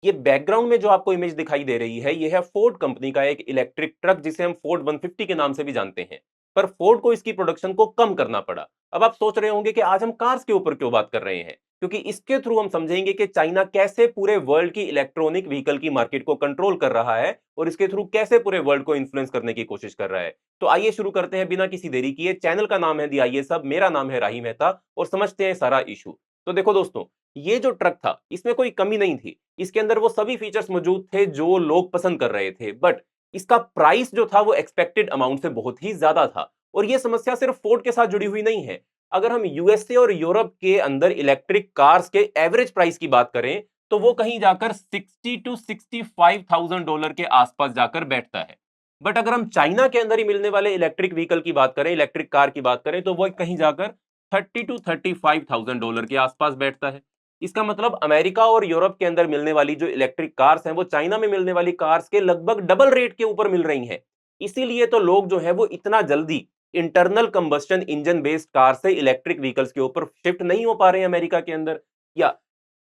ये बैकग्राउंड में जो आपको इमेज दिखाई दे रही है, ये है फोर्ड कंपनी का एक इलेक्ट्रिक ट्रक जिसे हम फोर्ड 150 के नाम से भी जानते हैं। पर फोर्ड को इसकी प्रोडक्शन को कम करना पड़ा। अब आप सोच रहे होंगे कि आज हम कार्स के ऊपर क्यों बात कर रहे हैं, क्योंकि इसके थ्रू हम समझेंगे कि चाइना कैसे पूरे वर्ल्ड की इलेक्ट्रॉनिक व्हीकल की मार्केट को कंट्रोल कर रहा है और इसके थ्रू कैसे पूरे वर्ल्ड को इन्फ्लुएंस करने की कोशिश कर रहा है। तो आइए शुरू करते हैं बिना किसी देरी किए। चैनल का नाम है दी आइए सब, मेरा नाम है राही मेहता और समझते हैं सारा इशू। तो देखो दोस्तों, ये जो ट्रक था इसमें कोई कमी नहीं थी। इसके अंदर वो सभी फीचर्स मौजूद थे जो लोग पसंद कर रहे थे, बट इसका प्राइस जो था वो एक्सपेक्टेड अमाउंट से बहुत ही ज्यादा था। और ये समस्या सिर्फ फोर्ड के साथ जुड़ी हुई नहीं है। अगर हम यूएसए और यूरोप के अंदर इलेक्ट्रिक कार्स के एवरेज प्राइस की बात करें तो वो कहीं जाकर 60 to 65,000 डॉलर के आसपास जाकर बैठता है। बट अगर हम चाइना के अंदर ही मिलने वाले इलेक्ट्रिक व्हीकल की बात करें, इलेक्ट्रिक कार की बात करें, तो वो कहीं जाकर 30 to 35,000 डॉलर के आसपास बैठता है। इसका मतलब अमेरिका और यूरोप के अंदर मिलने वाली जो इलेक्ट्रिक कार्स हैं वो चाइना में मिलने वाली कार्स के लगभग डबल रेट के ऊपर मिल रही हैं। इसीलिए तो लोग जो है वो इतना जल्दी internal combustion engine based car से इलेक्ट्रिक व्हीकल्स के ऊपर शिफ्ट नहीं हो पा रहे हैं अमेरिका के अंदर। या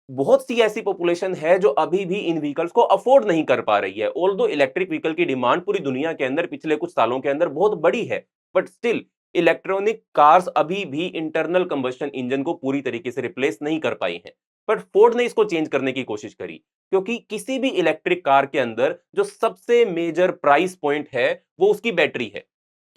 बहुत सी ऐसी पॉपुलेशन है जो अभी भी इन व्हीकल्स को अफोर्ड नहीं कर पा रही है। ऑल्दो इलेक्ट्रिक व्हीकल की डिमांड पूरी दुनिया के अंदर पिछले कुछ सालों के अंदर बहुत बड़ी है, बट स्टिल इलेक्ट्रॉनिक कार्स अभी भी इंटरनल कंबस्शन इंजन को पूरी तरीके से रिप्लेस नहीं कर पाई हैं। बट फोर्ड ने इसको चेंज करने की कोशिश करी, क्योंकि किसी भी इलेक्ट्रिक कार के अंदर जो सबसे मेजर प्राइस पॉइंट है वो उसकी बैटरी है।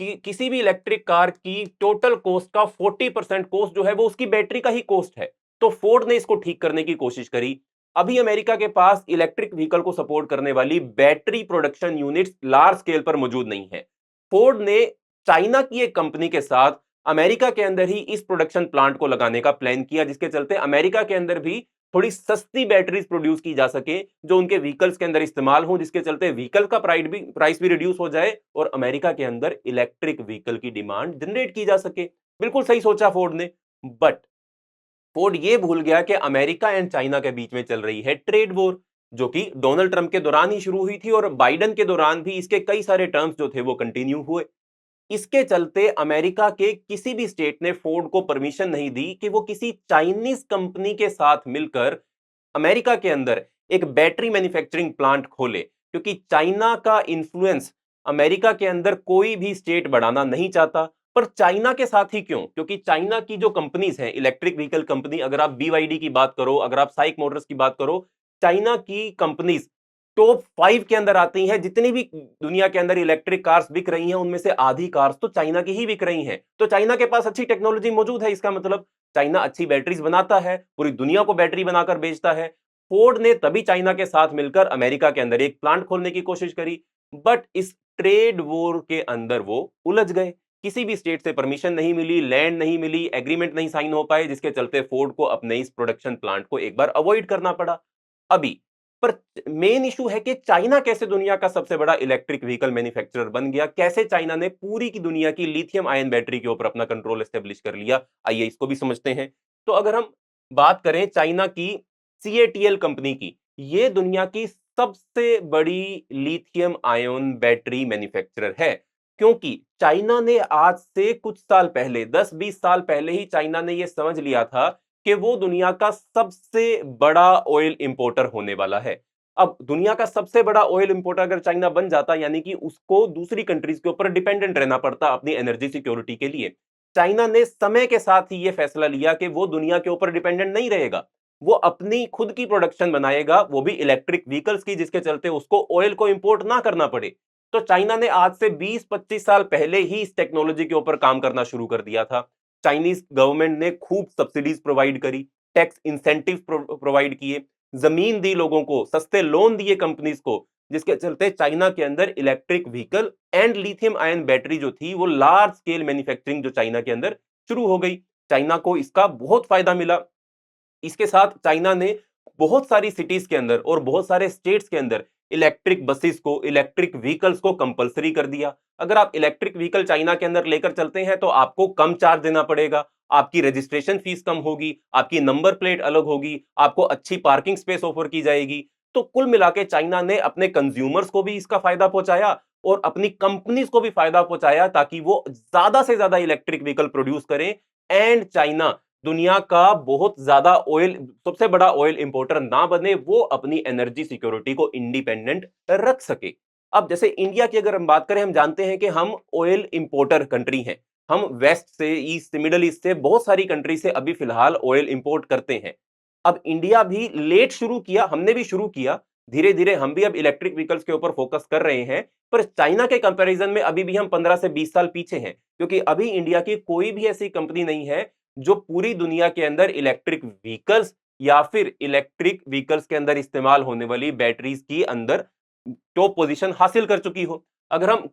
कि किसी भी इलेक्ट्रिक कार की टोटल कॉस्ट का 40% कॉस्ट जो है वो उसकी बैटरी का ही कॉस्ट है। तो फोर्ड ने इसको ठीक करने की कोशिश करी। अभी अमेरिका के पास इलेक्ट्रिक व्हीकल को सपोर्ट करने वाली battery production units large scale पर मौजूद नहीं है। फोर्ड ने चाइना की एक कंपनी के साथ अमेरिका के अंदर ही इस प्रोडक्शन प्लांट को लगाने का प्लान किया, जिसके चलते अमेरिका के अंदर भी थोड़ी सस्ती बैटरीज प्रोड्यूस की जा सके जो उनके व्हीकल्स के अंदर इस्तेमाल हो, जिसके चलते व्हीकल का प्राइस भी रिड्यूस हो जाए और अमेरिका के अंदर इलेक्ट्रिक व्हीकल की डिमांड जनरेट की जा सके। बिल्कुल सही सोचा फोर्ड ने। बट फोर्ड ये भूल गया कि अमेरिका एंड चाइना के बीच में चल रही है ट्रेड वॉर, जो कि डोनाल्ड ट्रंप के दौरान ही शुरू हुई थी और बाइडेन के दौरान भी इसके कई सारे टर्म्स जो थे वो कंटिन्यू हुए। इसके चलते अमेरिका के किसी भी स्टेट ने फोर्ड को परमिशन नहीं दी कि वो किसी चाइनीज कंपनी के साथ मिलकर अमेरिका के अंदर एक बैटरी मैन्युफैक्चरिंग प्लांट खोले, क्योंकि चाइना का इंफ्लुएंस अमेरिका के अंदर कोई भी स्टेट बढ़ाना नहीं चाहता। पर चाइना के साथ ही क्यों? क्योंकि चाइना की जो कंपनीज हैं इलेक्ट्रिक व्हीकल कंपनी, अगर आप BYD की बात करो, अगर आप साइक मोटर्स की बात करो, चाइना की कंपनीज टॉप 5 के अंदर आती हैं। जितनी भी दुनिया के अंदर इलेक्ट्रिक कार्स बिक रही हैं उनमें से आधी कार्स तो चाइना की ही बिक रही हैं। तो चाइना के पास अच्छी टेक्नोलॉजी मौजूद है, इसका मतलब चाइना अच्छी बैटरीज बनाता है, पूरी दुनिया को बैटरी बनाकर बेचता है। फोर्ड ने तभी चाइना के साथ मिलकर अमेरिका के अंदर एक प्लांट खोलने की कोशिश करी, बट इस ट्रेड वॉर के अंदर वो उलझ गए। किसी भी स्टेट से परमिशन नहीं मिली, लैंड नहीं मिली, एग्रीमेंट नहीं साइन हो पाए, जिसके चलते फोर्ड को अपने इस प्रोडक्शन प्लांट को एक बार अवॉइड करना पड़ा। अभी पर मेन इशू है कि चाइना कैसे दुनिया का सबसे बड़ा इलेक्ट्रिक व्हीकल मैन्युफैक्चरर बन गया, कैसे चाइना ने पूरी की दुनिया की लिथियम आयन बैटरी के ऊपर अपना कंट्रोल एस्टेब्लिश कर लिया। आइए इसको भी समझते हैं। तो अगर हम बात करें चाइना की CATL कंपनी की, ये दुनिया की सबसे बड़ी लिथियम आयन बैटरी मैन्युफैक्चरर है। क्योंकि चाइना ने आज से कुछ साल पहले, 10-20 साल पहले ही चाइना ने यह समझ लिया था कि वो दुनिया का सबसे बड़ा ऑयल इंपोर्टर होने वाला है। अब दुनिया का सबसे बड़ा ऑयल इंपोर्टर अगर चाइना बन जाता, यानी कि उसको दूसरी कंट्रीज के ऊपर डिपेंडेंट रहना पड़ता अपनी एनर्जी सिक्योरिटी के लिए। चाइना ने समय के साथ ही यह फैसला लिया कि वो दुनिया के ऊपर डिपेंडेंट नहीं रहेगा, वो अपनी खुद की प्रोडक्शन बनाएगा, वो भी इलेक्ट्रिक व्हीकल्स की, जिसके चलते उसको ऑयल को इंपोर्ट ना करना पड़े। तो चाइना ने आज से 20-25 साल पहले ही इस टेक्नोलॉजी के ऊपर काम करना शुरू कर दिया था। चाइनीज गवर्नमेंट ने खूब सब्सिडीज प्रोवाइड करी, टैक्स इंसेंटिव प्रोवाइड किए, जमीन दी लोगों को, सस्ते लोन दिए कंपनीज को, जिसके चलते चाइना के अंदर electric vehicle and lithium ion battery जो थी वो लार्ज स्केल मैन्युफैक्चरिंग जो चाइना के अंदर शुरू हो गई। चाइना को इसका बहुत फायदा मिला। इसके साथ चाइना ने बहुत सारी सिटीज के अंदर और बहुत सारे स्टेट्स के अंदर इलेक्ट्रिक बसेस को, इलेक्ट्रिक व्हीकल्स को कंपलसरी कर दिया। अगर आप इलेक्ट्रिक व्हीकल चाइना के अंदर लेकर चलते हैं तो आपको कम चार्ज देना पड़ेगा, आपकी रजिस्ट्रेशन फीस कम होगी, आपकी नंबर प्लेट अलग होगी, आपको अच्छी पार्किंग स्पेस ऑफर की जाएगी। तो कुल मिला के चाइना ने अपने कंज्यूमर्स को भी इसका फायदा पहुंचाया और अपनी कंपनीज को भी फायदा पहुंचाया, ताकि वो ज्यादा से ज्यादा इलेक्ट्रिक व्हीकल प्रोड्यूस करें। एंड चाइना दुनिया का बहुत ज्यादा ऑयल, सबसे बड़ा ऑयल इंपोर्टर ना बने, वो अपनी एनर्जी सिक्योरिटी को इंडिपेंडेंट रख सके। अब जैसे इंडिया की अगर हम बात करें, हम जानते हैं कि हम ऑयल इंपोर्टर कंट्री हैं। हम वेस्ट से, ईस्ट से, मिडल ईस्ट से, बहुत सारी कंट्री से अभी फिलहाल ऑयल इंपोर्ट करते हैं। अब इंडिया भी लेट शुरू किया, हमने भी शुरू किया, धीरे धीरे हम भी अब इलेक्ट्रिक व्हीकल्स के ऊपर फोकस कर रहे हैं। पर चाइना के कंपैरिजन में अभी भी हम 15 से 20 साल पीछे हैं, क्योंकि अभी इंडिया की कोई भी ऐसी कंपनी नहीं है जो पूरी दुनिया के अंदर इलेक्ट्रिक व्हीकल्स या फिर इलेक्ट्रिक व्हीकल्स के अंदर इस्तेमाल होने वाली बैटरीज की अंदर टॉप पोजीशन हासिल कर चुकी हो। अगर हम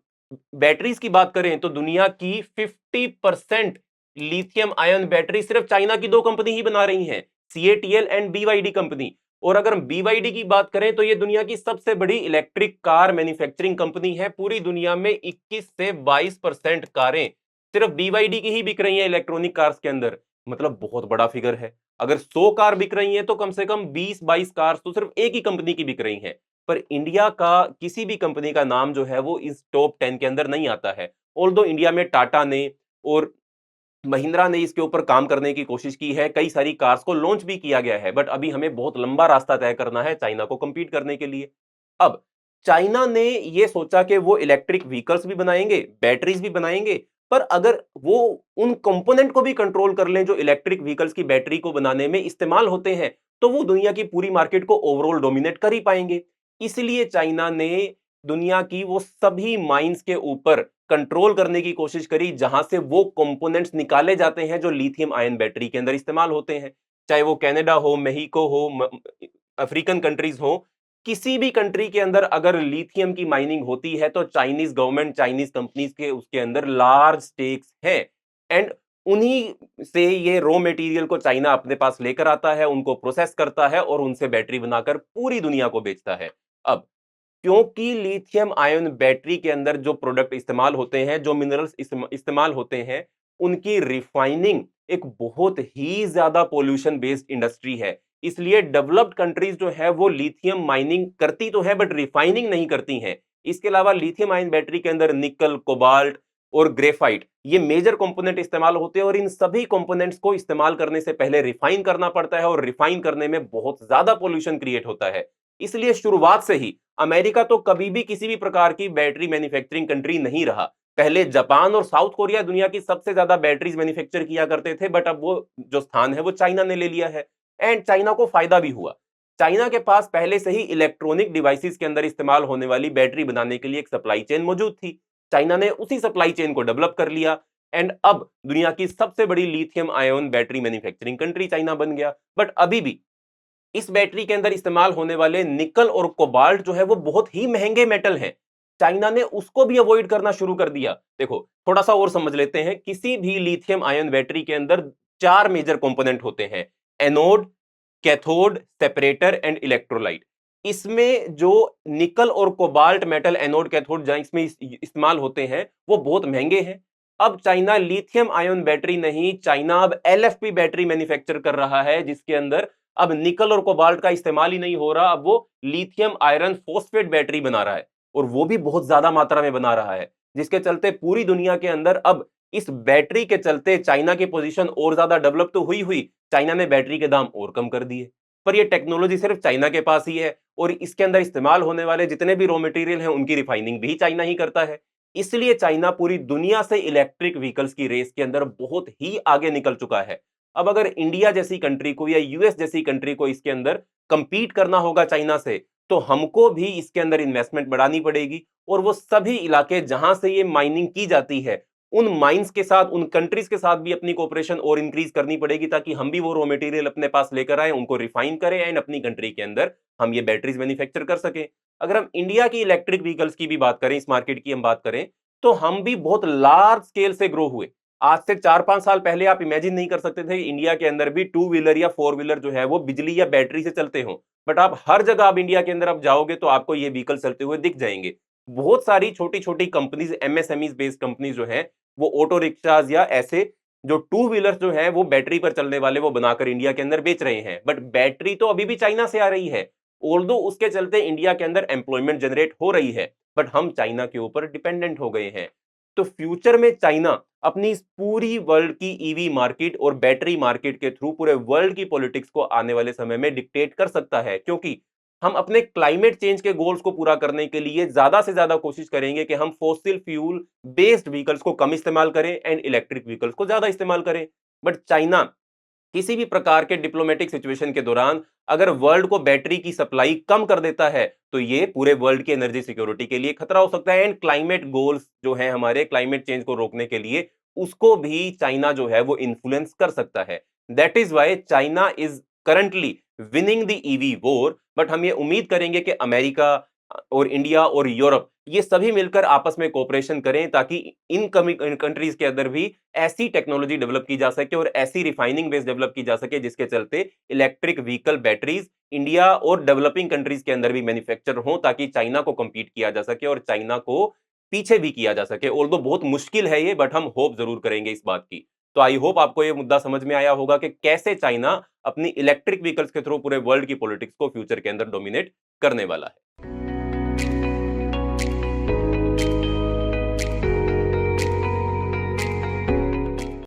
बैटरीज की बात करें तो दुनिया की 50% लिथियम आयन बैटरी सिर्फ चाइना की दो कंपनी ही बना रही हैं, सीएटीएल एंड बीवाईडी कंपनी। और अगर हम बीवाईडी की बात करें तो ये दुनिया की सबसे बड़ी इलेक्ट्रिक कार मैन्युफैक्चरिंग कंपनी है। पूरी दुनिया में 21 से 22% कारें सिर्फ बीवाईडी की ही बिक रही है इलेक्ट्रॉनिक कार्स के अंदर। मतलब बहुत बड़ा फिगर है। अगर 100 कार बिक रही हैं तो कम से कम 20-22 कार्स तो सिर्फ एक ही कंपनी की बिक रही हैं। पर इंडिया का किसी भी कंपनी का नाम जो है वो इस टॉप 10 के अंदर नहीं आता है। ऑल्दो इंडिया में टाटा ने और महिंद्रा ने इसके ऊपर काम करने की कोशिश की है, कई सारी कार्स को लॉन्च भी किया गया है, बट अभी हमें बहुत लंबा रास्ता तय करना है चाइना को compete करने के लिए। अब चाइना ने ये सोचा कि वो इलेक्ट्रिक व्हीकल्स भी बनाएंगे, बैटरीज भी बनाएंगे, पर अगर वो उन कंपोनेंट को भी कंट्रोल कर लें जो इलेक्ट्रिक व्हीकल्स की बैटरी को बनाने में इस्तेमाल होते हैं, तो वो दुनिया की पूरी मार्केट को ओवरऑल डोमिनेट कर ही पाएंगे। इसलिए चाइना ने दुनिया की वो सभी माइंस के ऊपर कंट्रोल करने की कोशिश करी जहां से वो कंपोनेंट्स निकाले जाते हैं जो लिथियम आयन बैटरी के अंदर इस्तेमाल होते हैं। चाहे वो कनाडा हो, मेक्सिको हो, अफ्रीकन कंट्रीज हो, किसी भी कंट्री के अंदर अगर लिथियम की माइनिंग होती है तो चाइनीज गवर्नमेंट, चाइनीज कंपनीज के उसके अंदर लार्ज स्टेक्स हैं। एंड उन्हीं से ये रॉ मटेरियल को चाइना अपने पास लेकर आता है, उनको प्रोसेस करता है और उनसे बैटरी बनाकर पूरी दुनिया को बेचता है। अब क्योंकि लिथियम आयन बैटरी के अंदर जो प्रोडक्ट इस्तेमाल होते हैं, जो मिनरल्स इस्तेमाल होते हैं, उनकी रिफाइनिंग एक बहुत ही ज्यादा पोल्यूशन बेस्ड इंडस्ट्री है। इसलिए डेवलप्ड कंट्रीज जो है वो लिथियम माइनिंग करती तो है बट रिफाइनिंग नहीं करती हैं। इसके अलावा लिथियम आयन बैटरी के अंदर निकल, कोबाल्ट और ग्रेफाइट, ये मेजर कंपोनेंट इस्तेमाल होते हैं और इन सभी कंपोनेंट्स को इस्तेमाल करने से पहले रिफाइन करना पड़ता है और रिफाइन करने में बहुत ज्यादा पोल्यूशन क्रिएट होता है। इसलिए शुरुआत से ही अमेरिका तो कभी भी किसी भी प्रकार की बैटरी मैन्युफैक्चरिंग कंट्री नहीं रहा। पहले जापान और साउथ कोरिया दुनिया की सबसे ज्यादा बैटरीज मैन्युफैक्चर किया करते थे, बट अब वो जो स्थान है वो चाइना ने ले लिया है। एंड चाइना को फायदा भी हुआ। चाइना के पास पहले से ही इलेक्ट्रॉनिक डिवाइसेस के अंदर इस्तेमाल होने वाली बैटरी बनाने के लिए एक सप्लाई चेन मौजूद थी। चाइना ने उसी सप्लाई चेन को डेवलप कर लिया एंड अब दुनिया की सबसे बड़ी lithium ion battery manufacturing country China बन गया। बट अभी भी इस बैटरी के अंदर इस्तेमाल होने वाले निकल और कोबाल्ट जो है वो बहुत ही महंगे मेटल हैं। चाइना ने उसको भी अवॉइड करना शुरू कर दिया। देखो, थोड़ा सा और समझ लेते हैं। किसी भी लिथियम आयन बैटरी के अंदर 4 मेजर कंपोनेंट होते हैं, anode, cathode, separator and electrolyte. इसमें जो निकल और कोबाल्ट मेटल एनोड, कैथोड जहां इसमें इस्तेमाल होते हैं वो बहुत महंगे हैं। अब चाइना लिथियम आयन बैटरी नहीं, चाइना अब एलएफपी बैटरी मैन्युफैक्चर कर रहा है जिसके अंदर अब निकल और कोबाल्ट का इस्तेमाल ही नहीं हो रहा। अब वो लिथियम आयरन फॉस्फेट बैटरी बना रहा है और वो भी बहुत ज्यादा मात्रा में बना रहा है, जिसके चलते पूरी दुनिया के अंदर अब इस बैटरी के चलते चाइना की पोजीशन और ज्यादा डेवलप तो हुई हुई, चाइना ने बैटरी के दाम और कम कर दिए। पर ये टेक्नोलॉजी सिर्फ चाइना के पास ही है और इसके अंदर इस्तेमाल होने वाले जितने भी रॉ मटेरियल हैं उनकी रिफाइनिंग भी चाइना ही करता है। इसलिए चाइना पूरी दुनिया से इलेक्ट्रिक व्हीकल्स की रेस के अंदर बहुत ही आगे निकल चुका है। अब अगर इंडिया जैसी कंट्री को या यूएस जैसी कंट्री को इसके अंदर कंपीट करना होगा चाइना से, तो हमको भी इसके अंदर इन्वेस्टमेंट बढ़ानी पड़ेगी और वो सभी इलाके जहां से ये माइनिंग की जाती है, उन माइंस के साथ, उन कंट्रीज के साथ भी अपनी कोऑपरेशन और इंक्रीज करनी पड़ेगी ताकि हम भी वो रॉ मटेरियल अपने पास लेकर आए, उनको रिफाइन करें एंड अपनी कंट्री के अंदर हम ये बैटरीज मैन्युफैक्चर कर सकें। अगर हम इंडिया की इलेक्ट्रिक व्हीकल्स की भी बात करें, इस मार्केट की हम बात करें, तो हम भी बहुत लार्ज स्केल से ग्रो हुए। आज से 4-5 साल पहले आप इमेजिन नहीं कर सकते थे इंडिया के अंदर भी टू व्हीलर या फोर व्हीलर जो है वो बिजली या बैटरी से चलते हो। बट आप हर जगह आप इंडिया के अंदर आप जाओगे तो आपको ये व्हीकल चलते हुए दिख जाएंगे। बहुत सारी छोटी-छोटी कंपनीज, एमएसएमईज बेस्ड कंपनीज जो है वो ऑटो रिक्शाज या ऐसे जो टू व्हीलर जो है वो बैटरी पर चलने वाले वो बनाकर इंडिया के अंदर बेच रहे हैं। बट बैटरी तो अभी भी चाइना से आ रही है। ऑल्दो उसके चलते इंडिया के अंदर एम्प्लॉयमेंट जनरेट हो रही है, बट हम चाइना के ऊपर डिपेंडेंट हो गए हैं। तो फ्यूचर में चाइना अपनी इस पूरी वर्ल्ड की ईवी मार्केट और बैटरी मार्केट के थ्रू पूरे वर्ल्ड की पॉलिटिक्स को आने वाले समय में डिक्टेट कर सकता है, क्योंकि हम अपने क्लाइमेट चेंज के गोल्स को पूरा करने के लिए ज्यादा से ज्यादा कोशिश करेंगे कि हम फॉसिल फ्यूल बेस्ड व्हीकल्स को कम इस्तेमाल करें एंड इलेक्ट्रिक व्हीकल्स को ज्यादा इस्तेमाल करें। बट चाइना किसी भी प्रकार के डिप्लोमेटिक सिचुएशन के दौरान अगर वर्ल्ड को बैटरी की सप्लाई कम कर देता है, तो ये पूरे वर्ल्ड की एनर्जी सिक्योरिटी के लिए खतरा हो सकता है एंड क्लाइमेट गोल्स जो हैं हमारे क्लाइमेट चेंज को रोकने के लिए, उसको भी चाइना जो है वो इन्फ्लुएंस कर सकता है। That is why China is currently winning the EV war. But हम ये उम्मीद करेंगे कि अमेरिका और इंडिया और यूरोप ये सभी मिलकर आपस में कोऑपरेशन करें, ताकि इन कंट्रीज के अंदर भी ऐसी टेक्नोलॉजी डेवलप की जा सके और ऐसी रिफाइनिंग बेस डेवलप की जा सके जिसके चलते इलेक्ट्रिक व्हीकल बैटरीज इंडिया और डेवलपिंग कंट्रीज के अंदर भी मैन्युफैक्चर हो, ताकि चाइना को compete किया जा सके और चाइना को पीछे भी किया जा सके। ऑल्दो बहुत मुश्किल है ये, बट हम होप जरूर करेंगे इस बात की। तो आई होप आपको ये मुद्दा समझ में आया होगा कि कैसे चाइना अपनी इलेक्ट्रिक व्हीकल्स के थ्रू पूरे वर्ल्ड की पॉलिटिक्स को फ्यूचर के अंदर डोमिनेट करने वाला है।